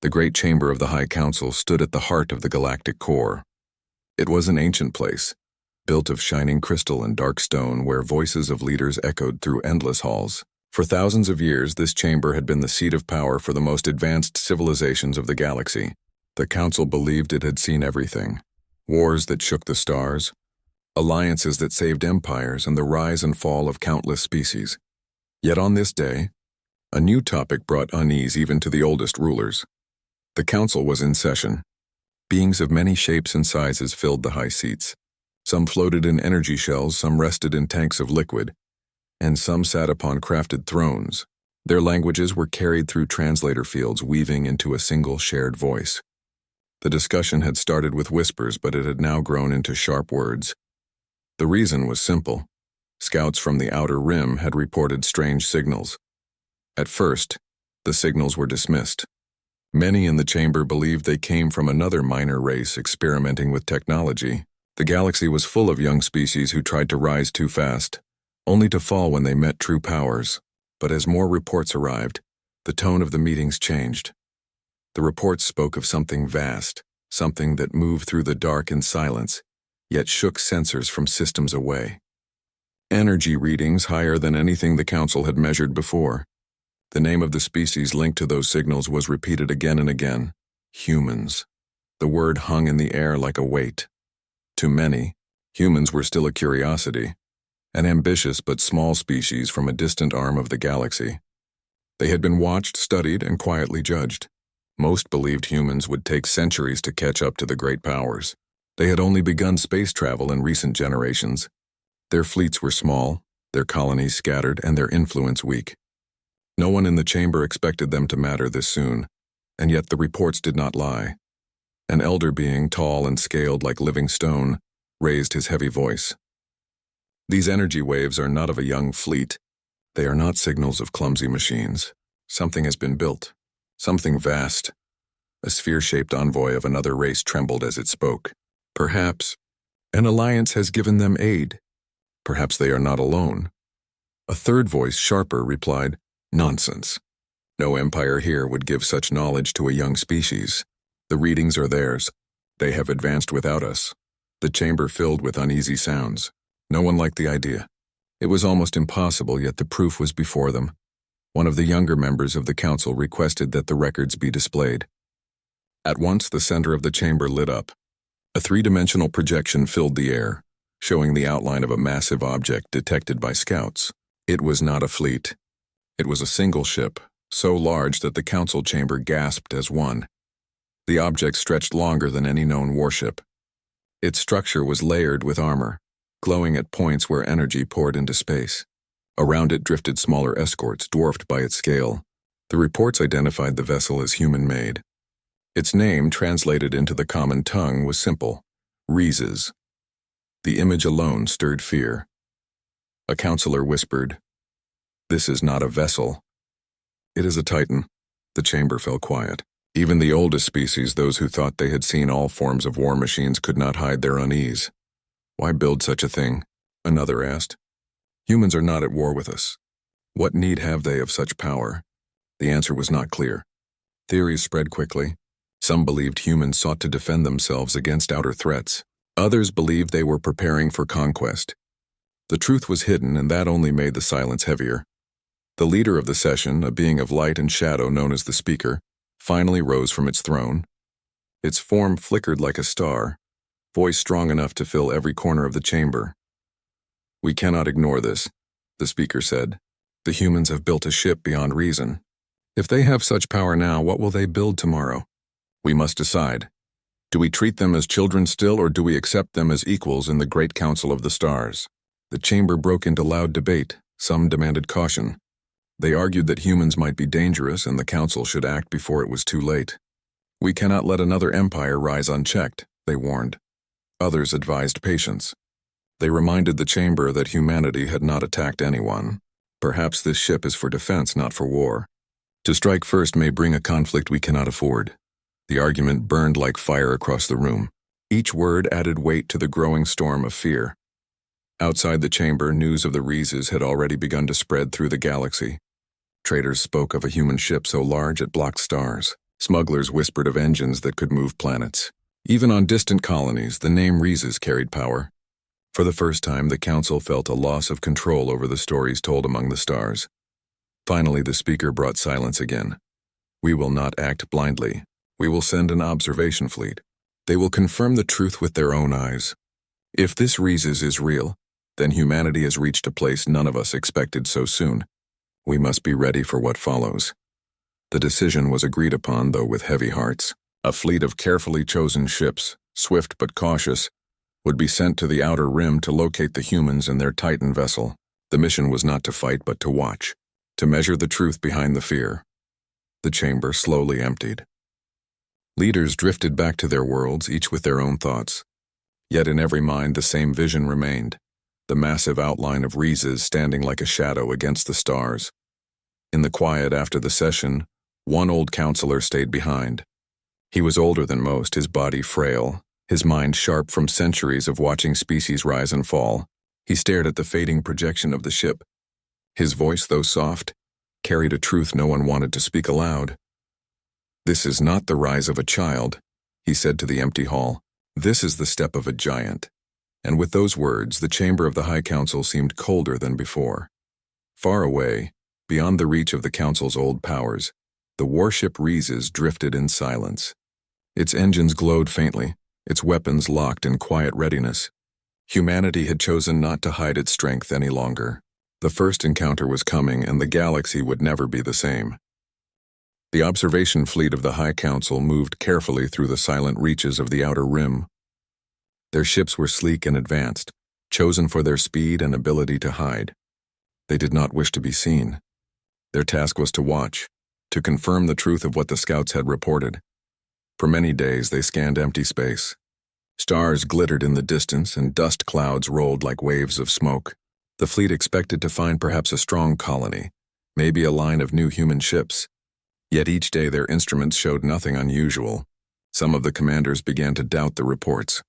The great chamber of the High Council stood at the heart of the galactic core. It was an ancient place, built of shining crystal and dark stone where voices of leaders echoed through endless halls. For thousands of years, this chamber had been the seat of power for the most advanced civilizations of the galaxy. The Council believed it had seen everything: wars that shook the stars, alliances that saved empires, and the rise and fall of countless species. Yet on this day, a new topic brought unease even to the oldest rulers. The Council was in session. Beings of many shapes and sizes filled the high seats. Some floated in energy shells, some rested in tanks of liquid, and some sat upon crafted thrones. Their languages were carried through translator fields, weaving into a single shared voice. The discussion had started with whispers, but it had now grown into sharp words. The reason was simple. Scouts from the outer rim had reported strange signals. At first, the signals were dismissed. Many in the chamber believed they came from another minor race experimenting with technology. The galaxy was full of young species who tried to rise too fast, only to fall when they met true powers. But as more reports arrived, the tone of the meetings changed. The reports spoke of something vast, something that moved through the dark in silence, yet shook sensors from systems away. Energy readings higher than anything the Council had measured before. The name of the species linked to those signals was repeated again and again: humans. The word hung in the air like a weight. To many, humans were still a curiosity, an ambitious but small species from a distant arm of the galaxy. They had been watched, studied, and quietly judged. Most believed humans would take centuries to catch up to the great powers. They had only begun space travel in recent generations. Their fleets were small, their colonies scattered, and their influence weak. No one in the chamber expected them to matter this soon, and yet the reports did not lie. An elder being, tall and scaled like living stone, raised his heavy voice. These energy waves are not of a young fleet. They are not signals of clumsy machines. Something has been built. Something vast. A sphere-shaped envoy of another race trembled as it spoke. Perhaps an alliance has given them aid. Perhaps they are not alone. A third voice, sharper, replied, "Nonsense. No empire here would give such knowledge to a young species. The readings are theirs. They have advanced without us." The chamber filled with uneasy sounds. No one liked the idea. It was almost impossible, yet the proof was before them. One of the younger members of the Council requested that the records be displayed. At once, the center of the chamber lit up. A three-dimensional projection filled the air, showing the outline of a massive object detected by scouts. It was not a fleet. It was a single ship, so large that the Council chamber gasped as one. The object stretched longer than any known warship. Its structure was layered with armor, glowing at points where energy poured into space. Around it drifted smaller escorts, dwarfed by its scale. The reports identified the vessel as human-made. Its name, translated into the common tongue, was simple: Rhesus. The image alone stirred fear. A counselor whispered, "This is not a vessel. It is a Titan." The chamber fell quiet. Even the oldest species, those who thought they had seen all forms of war machines, could not hide their unease. "Why build such a thing?" another asked. "Humans are not at war with us. What need have they of such power?" The answer was not clear. Theories spread quickly. Some believed humans sought to defend themselves against outer threats. Others believed they were preparing for conquest. The truth was hidden, and that only made the silence heavier. The leader of the session, a being of light and shadow known as the Speaker, finally rose from its throne. Its form flickered like a star, voice strong enough to fill every corner of the chamber. "We cannot ignore this," the Speaker said. "The humans have built a ship beyond reason. If they have such power now, what will they build tomorrow? We must decide. Do we treat them as children still, or do we accept them as equals in the great council of the stars?" The chamber broke into loud debate. Some demanded caution. They argued that humans might be dangerous and the council should act before it was too late. "We cannot let another empire rise unchecked," they warned. Others advised patience. They reminded the chamber that humanity had not attacked anyone. "Perhaps this ship is for defense, not for war. To strike first may bring a conflict we cannot afford." The argument burned like fire across the room. Each word added weight to the growing storm of fear. Outside the chamber, news of the Rhesus had already begun to spread through the galaxy. Traders spoke of a human ship so large it blocked stars. Smugglers whispered of engines that could move planets. Even on distant colonies, the name Rhesus carried power. For the first time, the Council felt a loss of control over the stories told among the stars. Finally, the speaker brought silence again. We will not act blindly. We will send an observation fleet. They will confirm the truth with their own eyes. If this Rhesus is real, then humanity has reached a place none of us expected so soon. We must be ready for what follows. The decision was agreed upon, though with heavy hearts. A fleet of carefully chosen ships, swift but cautious, would be sent to the outer rim to locate the humans in their Titan vessel. The mission was not to fight but to watch, to measure the truth behind the fear. The chamber slowly emptied. Leaders drifted back to their worlds, each with their own thoughts. Yet in every mind the same vision remained, the massive outline of Rhesus standing like a shadow against the stars. In the quiet after the session, one old counselor stayed behind. He was older than most, his body frail, his mind sharp from centuries of watching species rise and fall. He stared at the fading projection of the ship. His voice, though soft, carried a truth no one wanted to speak aloud. "This is not the rise of a child," he said to the empty hall. "This is the step of a giant." And with those words, the chamber of the High Council seemed colder than before. Far away, beyond the reach of the Council's old powers, the warship Rhesus drifted in silence. Its engines glowed faintly, its weapons locked in quiet readiness. Humanity had chosen not to hide its strength any longer. The first encounter was coming, and the galaxy would never be the same. The observation fleet of the High Council moved carefully through the silent reaches of the outer rim. Their ships were sleek and advanced, chosen for their speed and ability to hide. They did not wish to be seen. Their task was to watch, to confirm the truth of what the scouts had reported. For many days they scanned empty space. Stars glittered in the distance and dust clouds rolled like waves of smoke. The fleet expected to find perhaps a strong colony, maybe a line of new human ships. Yet each day their instruments showed nothing unusual. Some of the commanders began to doubt the reports.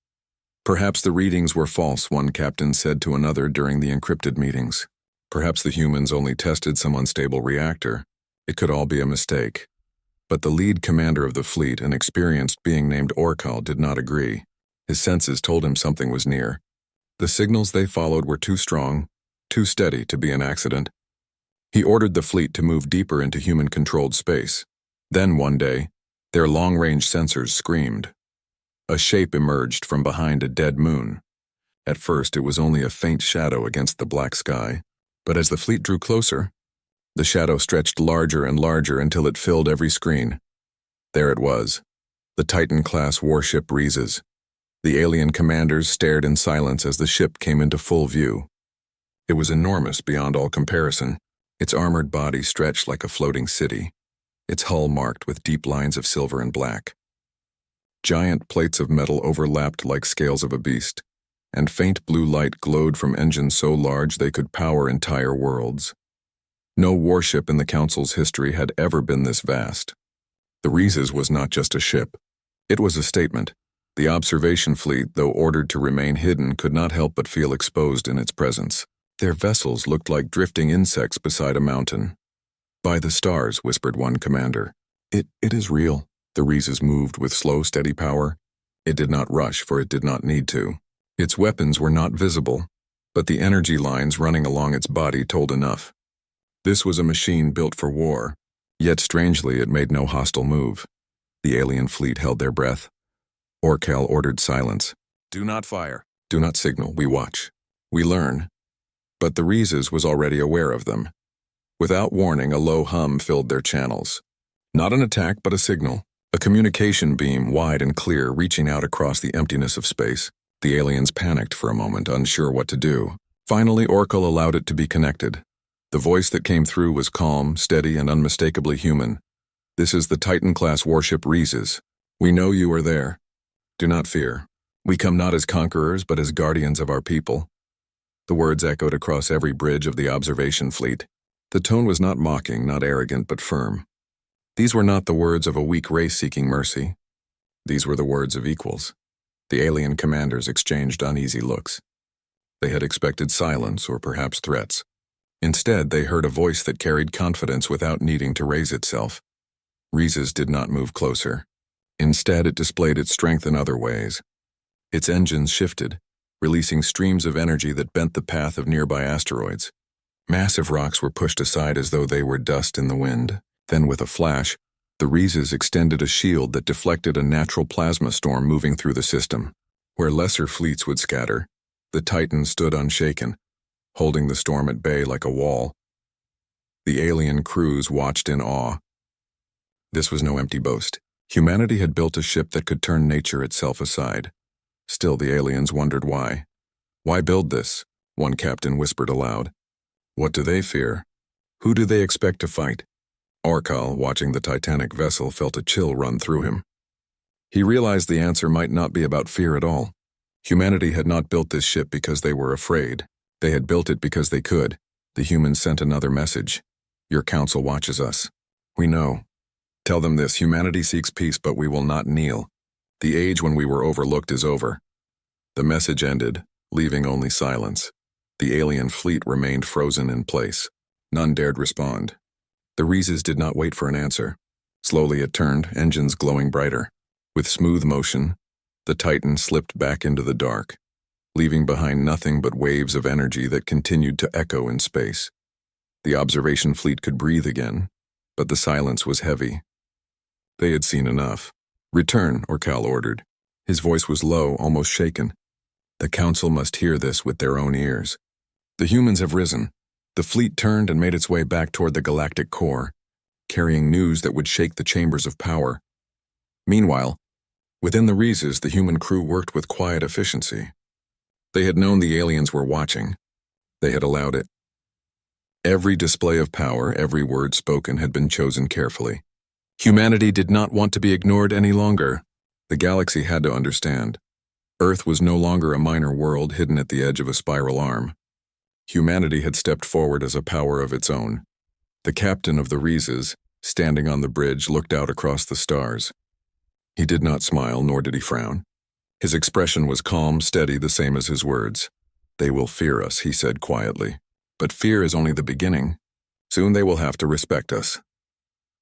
Perhaps the readings were false, one captain said to another during the encrypted meetings. Perhaps the humans only tested some unstable reactor. It could all be a mistake. But the lead commander of the fleet, an experienced being named Orcs, did not agree. His senses told him something was near. The signals they followed were too strong, too steady to be an accident. He ordered the fleet to move deeper into human-controlled space. Then one day, their long-range sensors screamed. A shape emerged from behind a dead moon. At first, it was only a faint shadow against the black sky, but as the fleet drew closer, the shadow stretched larger and larger until it filled every screen. There it was, the Titan-class warship Rhesus. The alien commanders stared in silence as the ship came into full view. It was enormous beyond all comparison. Its armored body stretched like a floating city, its hull marked with deep lines of silver and black. Giant plates of metal overlapped like scales of a beast, and faint blue light glowed from engines so large they could power entire worlds. No warship in the Council's history had ever been this vast. The Rhesus was not just a ship. It was a statement. The observation fleet, though ordered to remain hidden, could not help but feel exposed in its presence. Their vessels looked like drifting insects beside a mountain. "By the stars," whispered one commander. It is real." The Rhesus moved with slow, steady power. It did not rush, for it did not need to. Its weapons were not visible, but the energy lines running along its body told enough. This was a machine built for war, yet strangely it made no hostile move. The alien fleet held their breath. Orcs ordered silence. "Do not fire. Do not signal. We watch. We learn." But the Rhesus was already aware of them. Without warning, a low hum filled their channels. Not an attack, but a signal. A communication beam, wide and clear, reaching out across the emptiness of space. The aliens panicked for a moment, unsure what to do. Finally, Orcs allowed it to be connected. The voice that came through was calm, steady, and unmistakably human. "This is the Titan-class warship Rhesus. We know you are there. Do not fear. We come not as conquerors, but as guardians of our people." The words echoed across every bridge of the observation fleet. The tone was not mocking, not arrogant, but firm. These were not the words of a weak race seeking mercy. These were the words of equals. The alien commanders exchanged uneasy looks. They had expected silence or perhaps threats. Instead, they heard a voice that carried confidence without needing to raise itself. Rhesus did not move closer. Instead, it displayed its strength in other ways. Its engines shifted, releasing streams of energy that bent the path of nearby asteroids. Massive rocks were pushed aside as though they were dust in the wind. Then, with a flash, the Rhesus extended a shield that deflected a natural plasma storm moving through the system. Where lesser fleets would scatter, the Titan stood unshaken, holding the storm at bay like a wall. The alien crews watched in awe. This was no empty boast. Humanity had built a ship that could turn nature itself aside. Still, the aliens wondered why. Why build this? One captain whispered aloud. What do they fear? Who do they expect to fight? Orcs, watching the Titanic vessel, felt a chill run through him. He realized the answer might not be about fear at all. Humanity had not built this ship because they were afraid. They had built it because they could. The humans sent another message. Your council watches us. We know. Tell them this: humanity seeks peace, but we will not kneel. The age when we were overlooked is over. The message ended, leaving only silence. The alien fleet remained frozen in place. None dared respond. The Rhesus did not wait for an answer. Slowly it turned, engines glowing brighter. With smooth motion, the Titan slipped back into the dark, leaving behind nothing but waves of energy that continued to echo in space. The observation fleet could breathe again, but the silence was heavy. They had seen enough. Return, Orcs ordered. His voice was low, almost shaken. The council must hear this with their own ears. The humans have risen. The fleet turned and made its way back toward the galactic core, carrying news that would shake the chambers of power. Meanwhile, within the Rhesus, the human crew worked with quiet efficiency. They had known the aliens were watching. They had allowed it. Every display of power, every word spoken had been chosen carefully. Humanity did not want to be ignored any longer. The galaxy had to understand. Earth was no longer a minor world hidden at the edge of a spiral arm. Humanity had stepped forward as a power of its own. The captain of the Rhesus, standing on the bridge, looked out across the stars. He did not smile, nor did he frown. His expression was calm, steady, the same as his words. They will fear us, he said quietly. But fear is only the beginning. Soon they will have to respect us.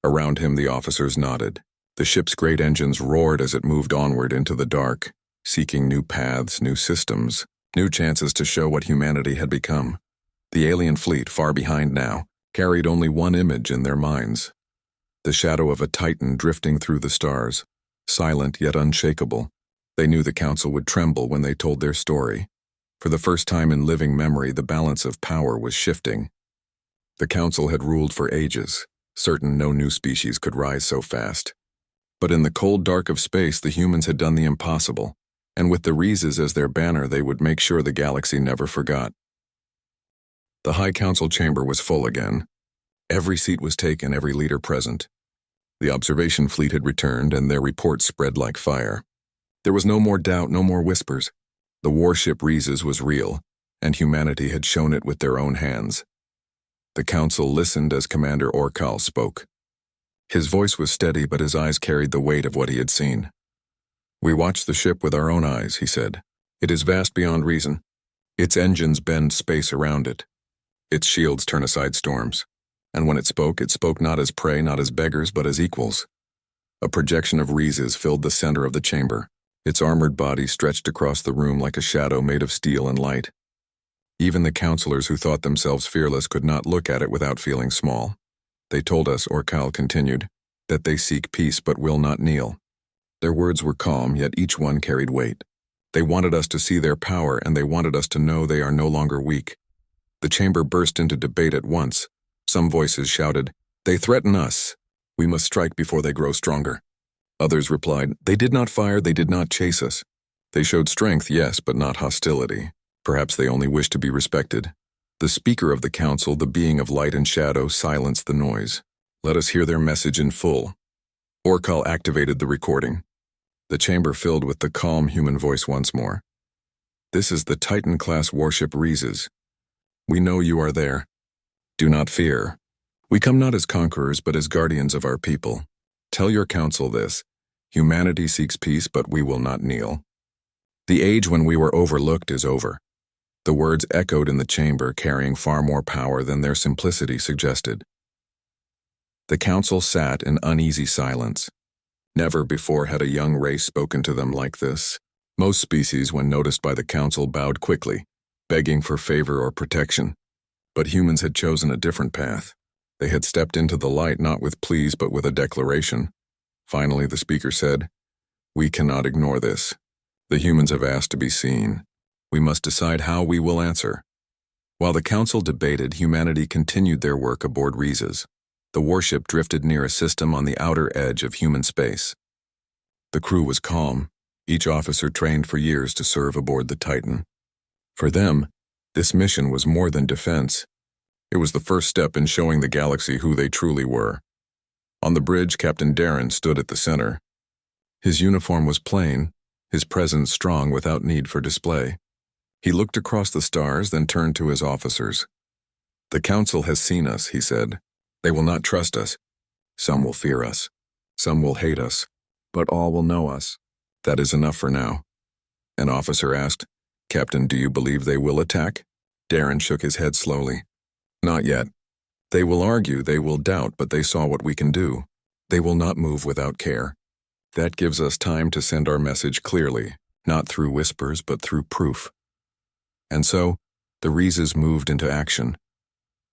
Around him, the officers nodded. The ship's great engines roared as it moved onward into the dark, seeking new paths, new systems, new chances to show what humanity had become. The alien fleet, far behind now, carried only one image in their minds: the shadow of a Titan drifting through the stars, silent yet unshakable. They knew the council would tremble when they told their story. For the first time in living memory, the balance of power was shifting. The council had ruled for ages, certain no new species could rise so fast. But in the cold dark of space, the humans had done the impossible, and with the Rhesus as their banner, they would make sure the galaxy never forgot. The High Council chamber was full again. Every seat was taken, every leader present. The observation fleet had returned, and their reports spread like fire. There was no more doubt, no more whispers. The warship Rhesus was real, and humanity had shown it with their own hands. The council listened as Commander Orcs spoke. His voice was steady, but his eyes carried the weight of what he had seen. We watched the ship with our own eyes, he said. It is vast beyond reason. Its engines bend space around it. Its shields turn aside storms. And when it spoke not as prey, not as beggars, but as equals. A projection of Rhesus filled the center of the chamber. Its armored body stretched across the room like a shadow made of steel and light. Even the counselors who thought themselves fearless could not look at it without feeling small. They told us, Orcs continued, that they seek peace but will not kneel. Their words were calm, yet each one carried weight. They wanted us to see their power, and they wanted us to know they are no longer weak. The chamber burst into debate at once. Some voices shouted, "They threaten us. We must strike before they grow stronger." Others replied, "They did not fire, they did not chase us. They showed strength, yes, but not hostility. Perhaps they only wished to be respected." The speaker of the council, the being of light and shadow, silenced the noise. "Let us hear their message in full." Orcs activated the recording. The chamber filled with the calm human voice once more. "This is the Titan-class warship Rhesus. We know you are there. Do not fear. We come not as conquerors, but as guardians of our people. Tell your council this: humanity seeks peace, but we will not kneel. The age when we were overlooked is over." The words echoed in the chamber, carrying far more power than their simplicity suggested. The council sat in uneasy silence. Never before had a young race spoken to them like this. Most species, when noticed by the council, bowed quickly, begging for favor or protection. But humans had chosen a different path. They had stepped into the light not with pleas but with a declaration. Finally, the speaker said, "We cannot ignore this. The humans have asked to be seen. We must decide how we will answer." While the council debated, humanity continued their work aboard Rhesus. The warship drifted near a system on the outer edge of human space. The crew was calm, each officer trained for years to serve aboard the Titan. For them, this mission was more than defense. It was the first step in showing the galaxy who they truly were. On the bridge, Captain Darren stood at the center. His uniform was plain, his presence strong without need for display. He looked across the stars, then turned to his officers. "The council has seen us," he said. "They will not trust us. Some will fear us. Some will hate us. But all will know us. That is enough for now." An officer asked, "Captain, do you believe they will attack?" Darren shook his head slowly. "Not yet. They will argue, they will doubt, but they saw what we can do. They will not move without care. That gives us time to send our message clearly, not through whispers, but through proof." And so, the Rhesus moved into action.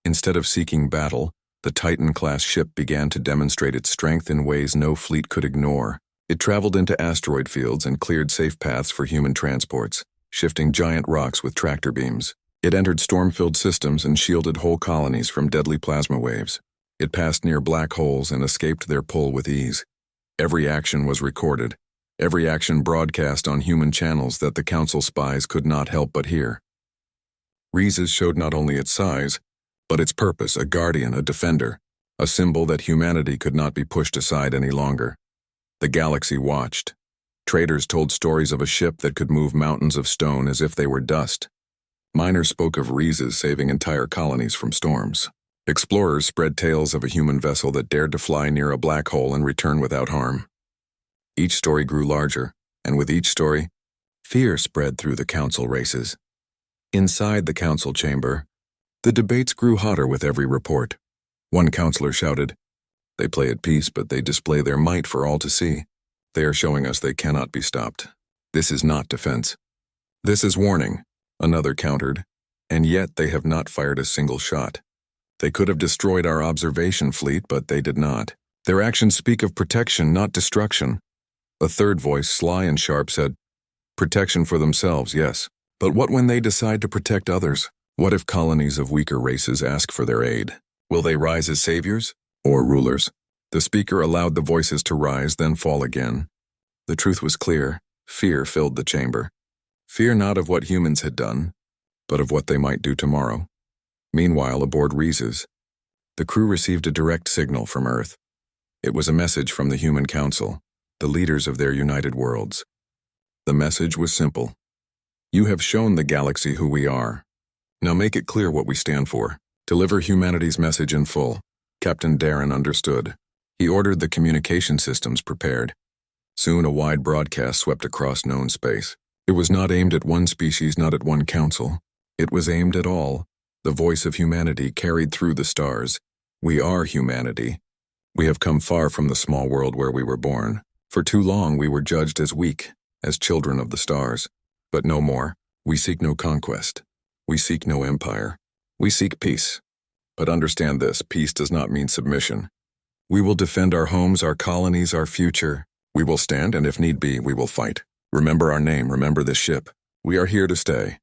Instead of seeking battle, the Titan-class ship began to demonstrate its strength in ways no fleet could ignore. It traveled into asteroid fields and cleared safe paths for human transports, shifting giant rocks with tractor beams. It entered storm-filled systems and shielded whole colonies from deadly plasma waves. It passed near black holes and escaped their pull with ease. Every action was recorded, every action broadcast on human channels that the Council spies could not help but hear. Rhesus showed not only its size, but its purpose, a guardian, a defender, a symbol that humanity could not be pushed aside any longer. The galaxy watched. Traders told stories of a ship that could move mountains of stone as if they were dust. Miners spoke of Rhesus saving entire colonies from storms. Explorers spread tales of a human vessel that dared to fly near a black hole and return without harm. Each story grew larger, and with each story, fear spread through the Council races. Inside the Council chamber, the debates grew hotter with every report. One counselor shouted, "They play at peace, but they display their might for all to see. They are showing us they cannot be stopped. This is not defense. This is warning," another countered, "and yet they have not fired a single shot. They could have destroyed our observation fleet, but they did not. Their actions speak of protection, not destruction." A third voice, sly and sharp, said, "Protection for themselves, yes. But what when they decide to protect others? What if colonies of weaker races ask for their aid? Will they rise as saviors or rulers?" The speaker allowed the voices to rise, then fall again. The truth was clear. Fear filled the chamber. Fear not of what humans had done, but of what they might do tomorrow. Meanwhile, aboard Rhesus, the crew received a direct signal from Earth. It was a message from the Human Council, the leaders of their united worlds. The message was simple. "You have shown the galaxy who we are. Now make it clear what we stand for. Deliver humanity's message in full." Captain Darren understood. He ordered the communication systems prepared. Soon a wide broadcast swept across known space. It was not aimed at one species, not at one council. It was aimed at all. The voice of humanity carried through the stars. We are humanity. We have come far from the small world where we were born. For too long we were judged as weak, as children of the stars. But no more. We seek no conquest. We seek no empire. We seek peace. But understand this, peace does not mean submission. We will defend our homes, our colonies, our future. We will stand, and if need be, we will fight. Remember our name, remember this ship. We are here to stay.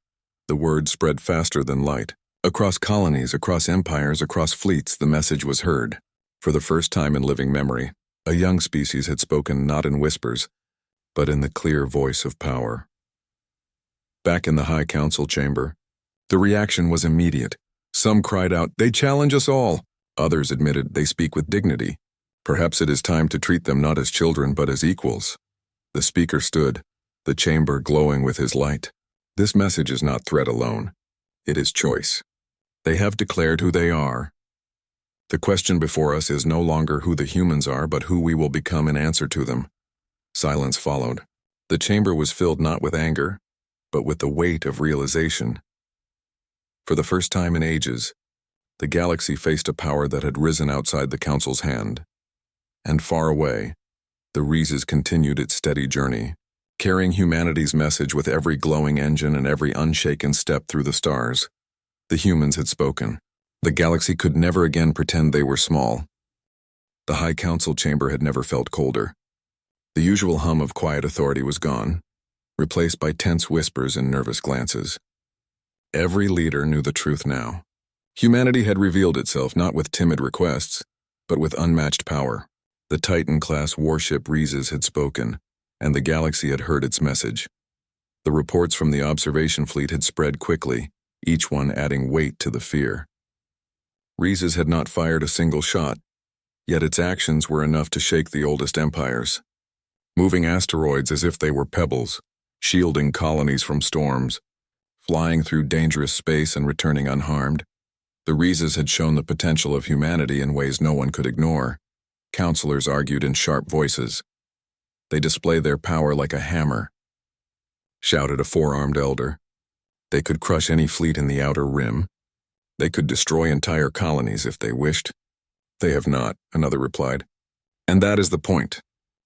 The word spread faster than light. Across colonies, across empires, across fleets, the message was heard. For the first time in living memory, a young species had spoken not in whispers, but in the clear voice of power. Back in the High Council chamber, the reaction was immediate. Some cried out, "They challenge us all." Others admitted they speak with dignity. Perhaps it is time to treat them not as children but as equals. The speaker stood, the chamber glowing with his light. This message is not threat alone. It is choice. They have declared who they are. The question before us is no longer who the humans are, but who we will become in answer to them. Silence followed. The chamber was filled not with anger, but with the weight of realization. For the first time in ages, The galaxy faced a power that had risen outside the Council's hand. And far away, the Rhesus continued its steady journey, carrying humanity's message with every glowing engine and every unshaken step through the stars. The humans had spoken. The galaxy could never again pretend they were small. The High Council chamber had never felt colder. The usual hum of quiet authority was gone, replaced by tense whispers and nervous glances. Every leader knew the truth now. Humanity had revealed itself not with timid requests, but with unmatched power. The Titan-class warship Rhesus had spoken, and the galaxy had heard its message. The reports from the observation fleet had spread quickly, each one adding weight to the fear. Rhesus had not fired a single shot, yet its actions were enough to shake the oldest empires. Moving asteroids as if they were pebbles, shielding colonies from storms, flying through dangerous space and returning unharmed. The Rhesus had shown the potential of humanity in ways no one could ignore. Counselors argued in sharp voices. They display their power like a hammer, shouted a four-armed elder. They could crush any fleet in the outer rim. They could destroy entire colonies if they wished. They have not, another replied. And that is the point.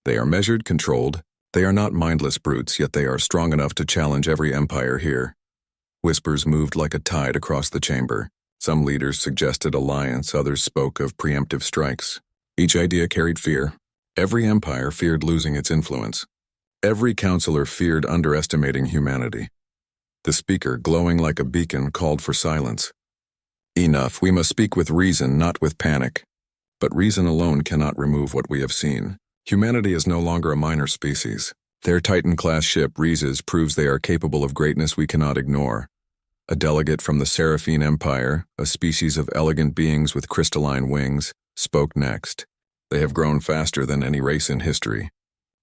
They are measured, controlled. They are not mindless brutes, yet they are strong enough to challenge every empire here. Whispers moved like a tide across the chamber. Some leaders suggested alliance, others spoke of preemptive strikes. Each idea carried fear. Every empire feared losing its influence. Every counselor feared underestimating humanity. The speaker, glowing like a beacon, called for silence. Enough, we must speak with reason, not with panic. But reason alone cannot remove what we have seen. Humanity is no longer a minor species. Their Titan-class ship, Rhesus, proves they are capable of greatness we cannot ignore. A delegate from the Seraphine Empire, a species of elegant beings with crystalline wings, spoke next. They have grown faster than any race in history.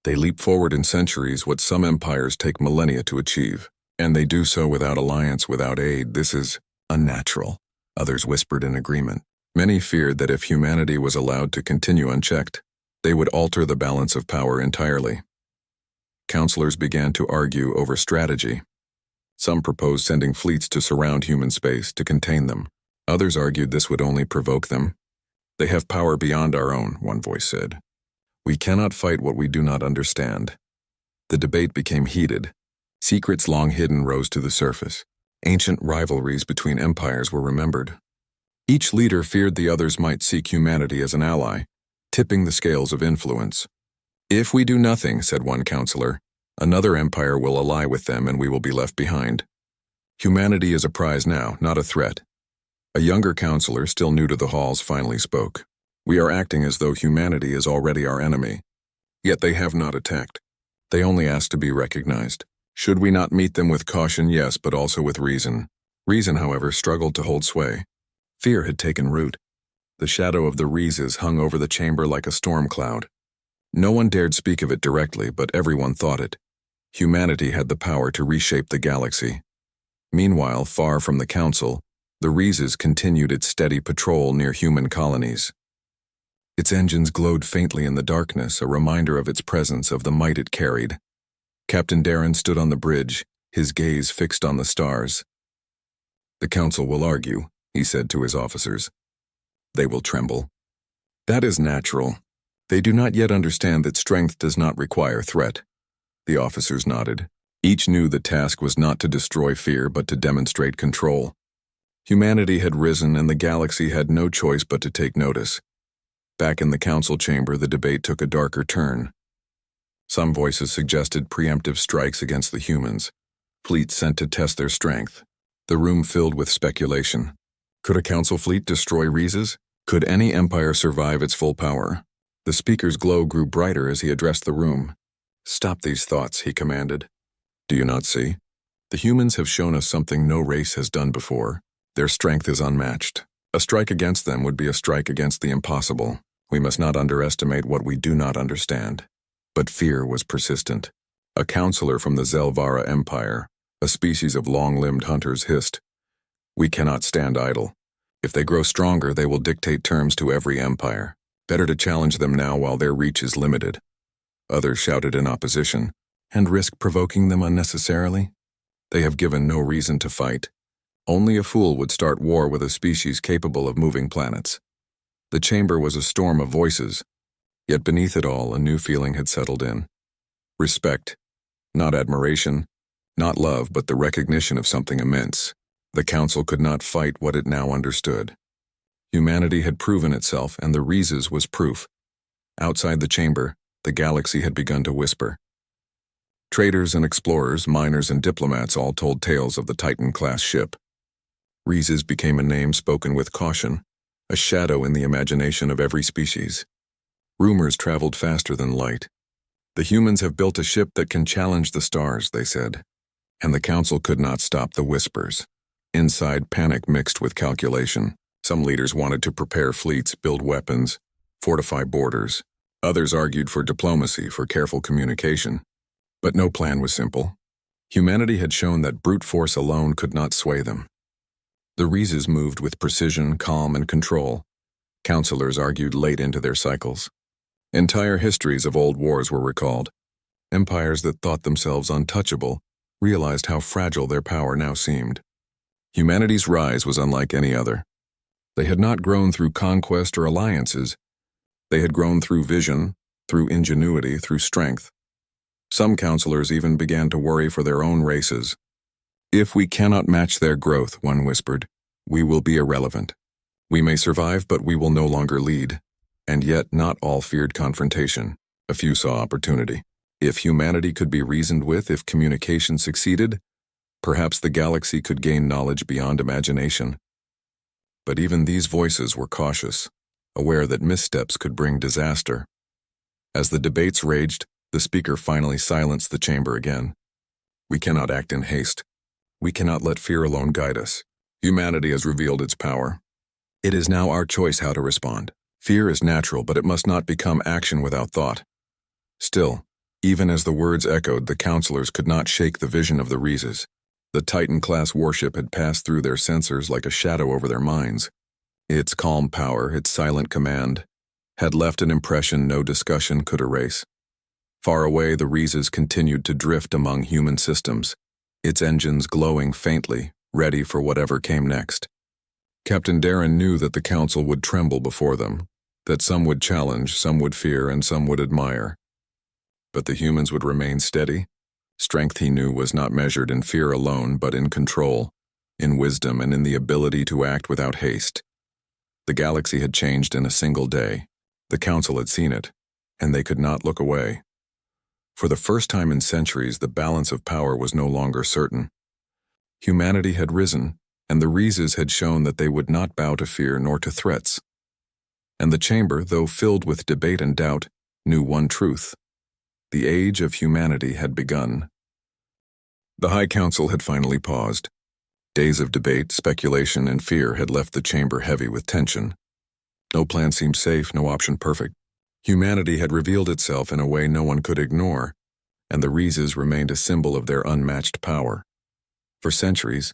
They leap forward in centuries what some empires take millennia to achieve. And they do so without alliance, without aid. This is unnatural. Others whispered in agreement. Many feared that if humanity was allowed to continue unchecked, they would alter the balance of power entirely. Counselors began to argue over strategy. Some proposed sending fleets to surround human space to contain them. Others argued this would only provoke them. They have power beyond our own, one voice said. We cannot fight what we do not understand. The debate became heated. Secrets long hidden rose to the surface. Ancient rivalries between empires were remembered. Each leader feared the others might seek humanity as an ally, tipping the scales of influence. If we do nothing, said one counselor, another empire will ally with them and we will be left behind. Humanity is a prize now, not a threat. A younger counselor, still new to the halls, finally spoke. We are acting as though humanity is already our enemy. Yet they have not attacked. They only ask to be recognized. Should we not meet them with caution? Yes, but also with reason. Reason, however, struggled to hold sway. Fear had taken root. The shadow of the Rhesus hung over the chamber like a storm cloud. No one dared speak of it directly, but everyone thought it. Humanity had the power to reshape the galaxy. Meanwhile, far from the Council, the Rhesus continued its steady patrol near human colonies. Its engines glowed faintly in the darkness, a reminder of its presence, of the might it carried. Captain Darren stood on the bridge, his gaze fixed on the stars. The Council will argue, he said to his officers. They will tremble. That is natural. They do not yet understand that strength does not require threat. The officers nodded. Each knew the task was not to destroy fear, but to demonstrate control. Humanity had risen, and the galaxy had no choice but to take notice. Back in the Council chamber, the debate took a darker turn. Some voices suggested preemptive strikes against the humans, fleets sent to test their strength. The room filled with speculation. Could a Council fleet destroy Rhesus? Could any empire survive its full power? The speaker's glow grew brighter as he addressed the room. Stop these thoughts, he commanded. Do you not see? The humans have shown us something no race has done before. Their strength is unmatched. A strike against them would be a strike against the impossible. We must not underestimate what we do not understand. But fear was persistent. A counselor from the Zelvara Empire, a species of long-limbed hunters, hissed, "We cannot stand idle. If they grow stronger, they will dictate terms to every empire. Better to challenge them now while their reach is limited." Others shouted in opposition, "And risk provoking them unnecessarily? They have given no reason to fight. Only a fool would start war with a species capable of moving planets. The chamber was a storm of voices, yet beneath it all a new feeling had settled in. Respect, not admiration, not love, but the recognition of something immense. The council could not fight what it now understood. Humanity had proven itself, and the Rhesus was proof. Outside the chamber, the galaxy had begun to whisper. Traders and explorers, miners and diplomats all told tales of the Titan-class ship. Rhesus became a name spoken with caution, a shadow in the imagination of every species. Rumors traveled faster than light. The humans have built a ship that can challenge the stars, they said. And the council could not stop the whispers. Inside, panic mixed with calculation. Some leaders wanted to prepare fleets, build weapons, fortify borders. Others argued for diplomacy, for careful communication. But no plan was simple. Humanity had shown that brute force alone could not sway them. The Rhesus moved with precision, calm, and control. Counselors argued late into their cycles. Entire histories of old wars were recalled. Empires that thought themselves untouchable realized how fragile their power now seemed. Humanity's rise was unlike any other. They had not grown through conquest or alliances. They had grown through vision, through ingenuity, through strength. Some counselors even began to worry for their own races. If we cannot match their growth, one whispered, we will be irrelevant. We may survive, but we will no longer lead. And yet, not all feared confrontation. A few saw opportunity. If humanity could be reasoned with, if communication succeeded, perhaps the galaxy could gain knowledge beyond imagination. But even these voices were cautious, aware that missteps could bring disaster. As the debates raged, the speaker finally silenced the chamber again. We cannot act in haste. We cannot let fear alone guide us. Humanity has revealed its power. It is now our choice how to respond. Fear is natural, but it must not become action without thought. Still, even as the words echoed, the counselors could not shake the vision of the Rhesus. The Titan-class warship had passed through their sensors like a shadow over their minds. Its calm power, its silent command, had left an impression no discussion could erase. Far away, the Rhesus continued to drift among human systems, its engines glowing faintly, ready for whatever came next. Captain Darren knew that the council would tremble before them, that some would challenge, some would fear, and some would admire. But the humans would remain steady. Strength, he knew, was not measured in fear alone, but in control, in wisdom, and in the ability to act without haste. The galaxy had changed in a single day. The council had seen it, and they could not look away. For the first time in centuries, the balance of power was no longer certain. Humanity had risen, and the Rhesus had shown that they would not bow to fear nor to threats. And the chamber, though filled with debate and doubt, knew one truth. The age of humanity had begun. The High Council had finally paused. Days of debate, speculation, and fear had left the chamber heavy with tension. No plan seemed safe, no option perfect. Humanity had revealed itself in a way no one could ignore, and the Rhesus remained a symbol of their unmatched power. For centuries,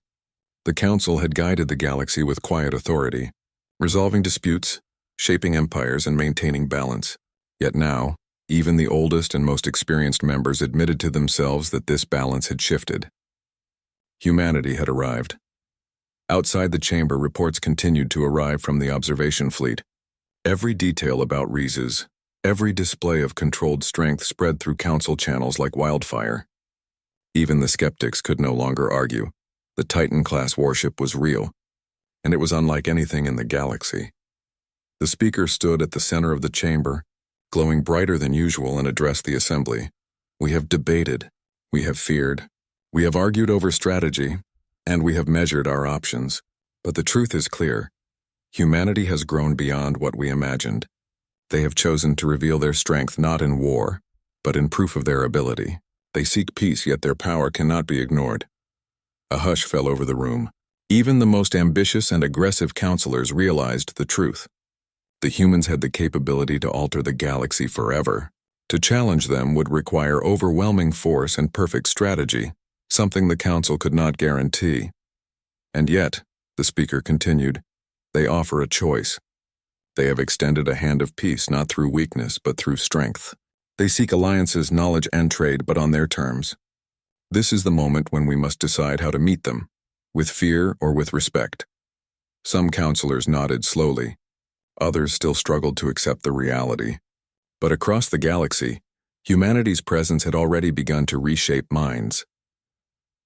the Council had guided the galaxy with quiet authority, resolving disputes, shaping empires, and maintaining balance. Yet now, even the oldest and most experienced members admitted to themselves that this balance had shifted. Humanity had arrived. Outside the chamber, reports continued to arrive from the observation fleet. Every detail about Rhesus, every display of controlled strength spread through council channels like wildfire. Even the skeptics could no longer argue. The Titan-class warship was real, and it was unlike anything in the galaxy. The speaker stood at the center of the chamber, glowing brighter than usual, and addressed the assembly. We have debated, we have feared, we have argued over strategy, and we have measured our options. But the truth is clear. Humanity has grown beyond what we imagined. They have chosen to reveal their strength not in war, but in proof of their ability. They seek peace, yet their power cannot be ignored. A hush fell over the room. Even the most ambitious and aggressive counselors realized the truth. The humans had the capability to alter the galaxy forever. To challenge them would require overwhelming force and perfect strategy, something the council could not guarantee. And yet, the speaker continued, they offer a choice. They have extended a hand of peace not through weakness but through strength. They seek alliances, knowledge, and trade, but on their terms. This is the moment when we must decide how to meet them. with fear or with respect. Some counselors nodded slowly. Others still struggled to accept the reality. But across the galaxy, humanity's presence had already begun to reshape minds.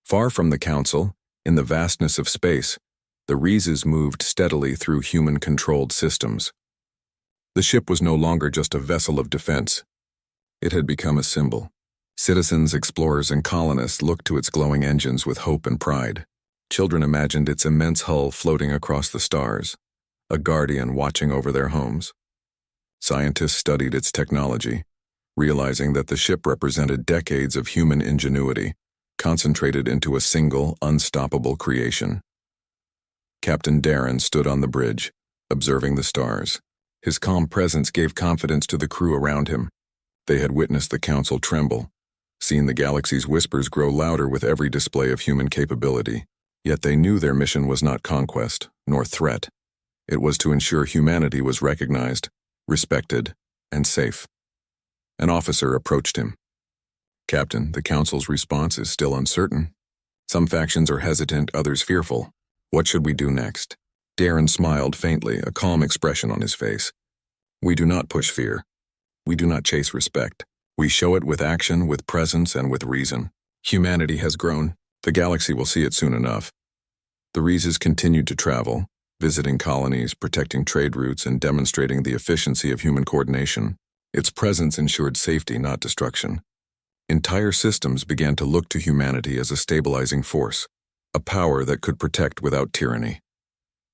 Far from the Council, in the vastness of space, the Rheses moved steadily through human-controlled systems. The ship was no longer just a vessel of defense. It had become a symbol. Citizens, explorers, and colonists looked to its glowing engines with hope and pride. Children imagined its immense hull floating across the stars, a guardian watching over their homes. Scientists studied its technology, realizing that the ship represented decades of human ingenuity, concentrated into a single, unstoppable creation. Captain Darren stood on the bridge, observing the stars. His calm presence gave confidence to the crew around him. They had witnessed the Council tremble, seen the galaxy's whispers grow louder with every display of human capability. Yet they knew their mission was not conquest, nor threat. It was to ensure humanity was recognized, respected, and safe. An officer approached him. "Captain, the Council's response is still uncertain. Some factions are hesitant, others fearful. What should we do next?" Darren smiled faintly, a calm expression on his face. "We do not push fear. We do not chase respect. We show it with action, with presence, and with reason. Humanity has grown. The galaxy will see it soon enough." The Rheses continued to travel, visiting colonies, protecting trade routes, and demonstrating the efficiency of human coordination. Its presence ensured safety, not destruction. Entire systems began to look to humanity as a stabilizing force, a power that could protect without tyranny.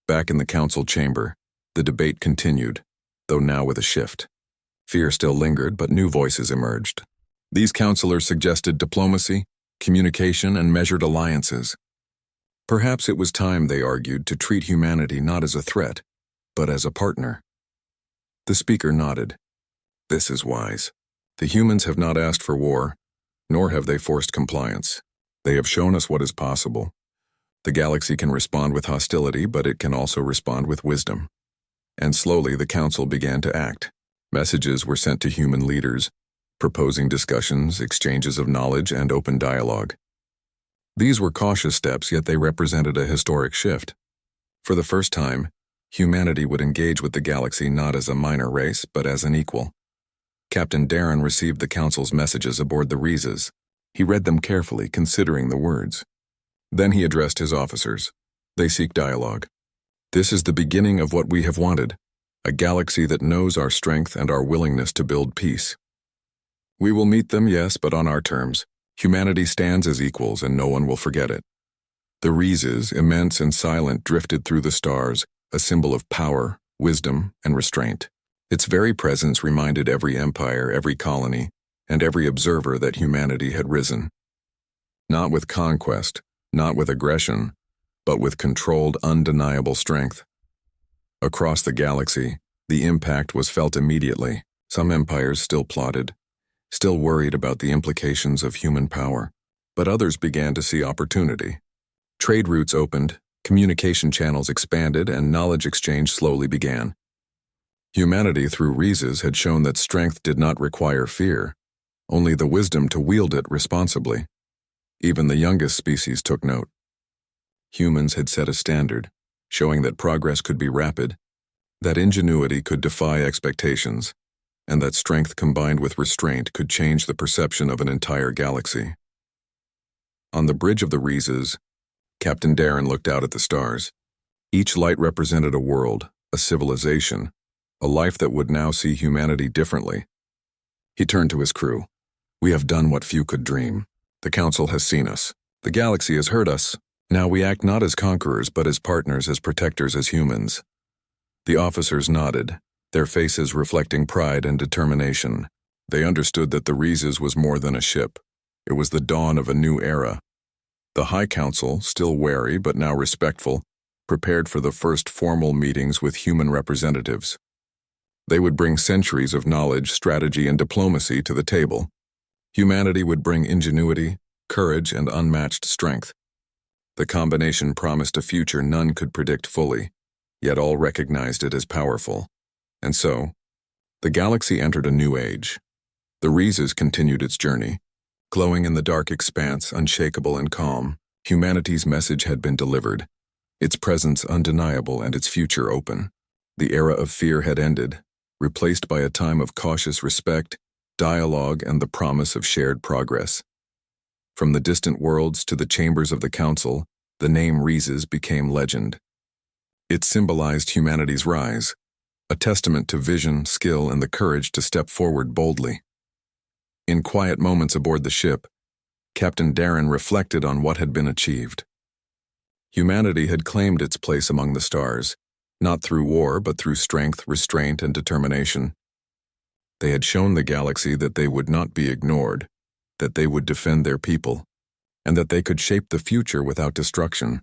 Back in the Council chamber, the debate continued, though now with a shift. Fear still lingered, but new voices emerged. These counselors suggested diplomacy, communication, and measured alliances. Perhaps it was time, they argued, to treat humanity not as a threat, but as a partner. The speaker nodded. "This is wise. The humans have not asked for war, nor have they forced compliance. They have shown us what is possible. The galaxy can respond with hostility, but it can also respond with wisdom." And slowly the Council began to act. Messages were sent to human leaders, proposing discussions, exchanges of knowledge, and open dialogue. These were cautious steps, yet they represented a historic shift. For the first time, humanity would engage with the galaxy not as a minor race, but as an equal. Captain Darren received the Council's messages aboard the Rheses. He read them carefully, considering the words. Then he addressed his officers. "They seek dialogue. This is the beginning of what we have wanted, a galaxy that knows our strength and our willingness to build peace. We will meet them, yes, but on our terms. Humanity stands as equals, and no one will forget it." The Rheses, immense and silent, drifted through the stars, a symbol of power, wisdom, and restraint. Its very presence reminded every empire, every colony, and every observer that humanity had risen. Not with conquest, not with aggression, but with controlled, undeniable strength. Across the galaxy, the impact was felt immediately. Some empires still plotted, still worried about the implications of human power, but others began to see opportunity. Trade routes opened, communication channels expanded, and knowledge exchange slowly began. Humanity through Rheses had shown that strength did not require fear, only the wisdom to wield it responsibly. Even the youngest species took note. Humans had set a standard, showing that progress could be rapid, that ingenuity could defy expectations, and that strength combined with restraint could change the perception of an entire galaxy. On the bridge of the Rheses, Captain Darren looked out at the stars. Each light represented a world, a civilization, a life that would now see humanity differently. He turned to his crew. "We have done what few could dream. The Council has seen us. The galaxy has heard us. Now we act not as conquerors, but as partners, as protectors, as humans." The officers nodded, their faces reflecting pride and determination. They understood that the Rheses was more than a ship. It was the dawn of a new era. The High Council, still wary but now respectful, prepared for the first formal meetings with human representatives. They would bring centuries of knowledge, strategy, and diplomacy to the table. Humanity would bring ingenuity, courage, and unmatched strength. The combination promised a future none could predict fully, yet all recognized it as powerful. And so, the galaxy entered a new age. The Rheses continued its journey, glowing in the dark expanse, unshakable and calm, Humanity's message had been delivered, its presence undeniable and its future open. The era of fear had ended, replaced by a time of cautious respect, dialogue, and the promise of shared progress. From the distant worlds to the chambers of the council, the name Rhesus became legend. It symbolized humanity's rise, a testament to vision, skill, and the courage to step forward boldly. In quiet moments aboard the ship, Captain Darren reflected on what had been achieved. Humanity had claimed its place among the stars, not through war but through strength, restraint, and determination. They had shown the galaxy that they would not be ignored, that they would defend their people, and that they could shape the future without destruction.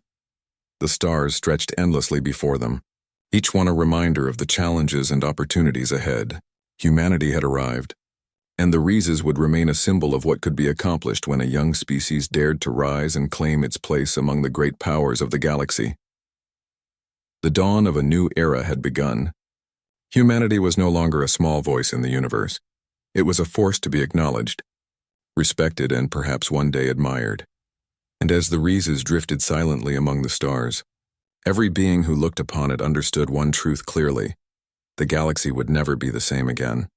The stars stretched endlessly before them, each one a reminder of the challenges and opportunities ahead. Humanity had arrived, and the Rhesus would remain a symbol of what could be accomplished when a young species dared to rise and claim its place among the great powers of the galaxy. The dawn of a new era had begun. Humanity was no longer a small voice in the universe. It was a force to be acknowledged, respected, and perhaps one day admired. And as the Rhesus drifted silently among the stars, every being who looked upon it understood one truth clearly: the galaxy would never be the same again.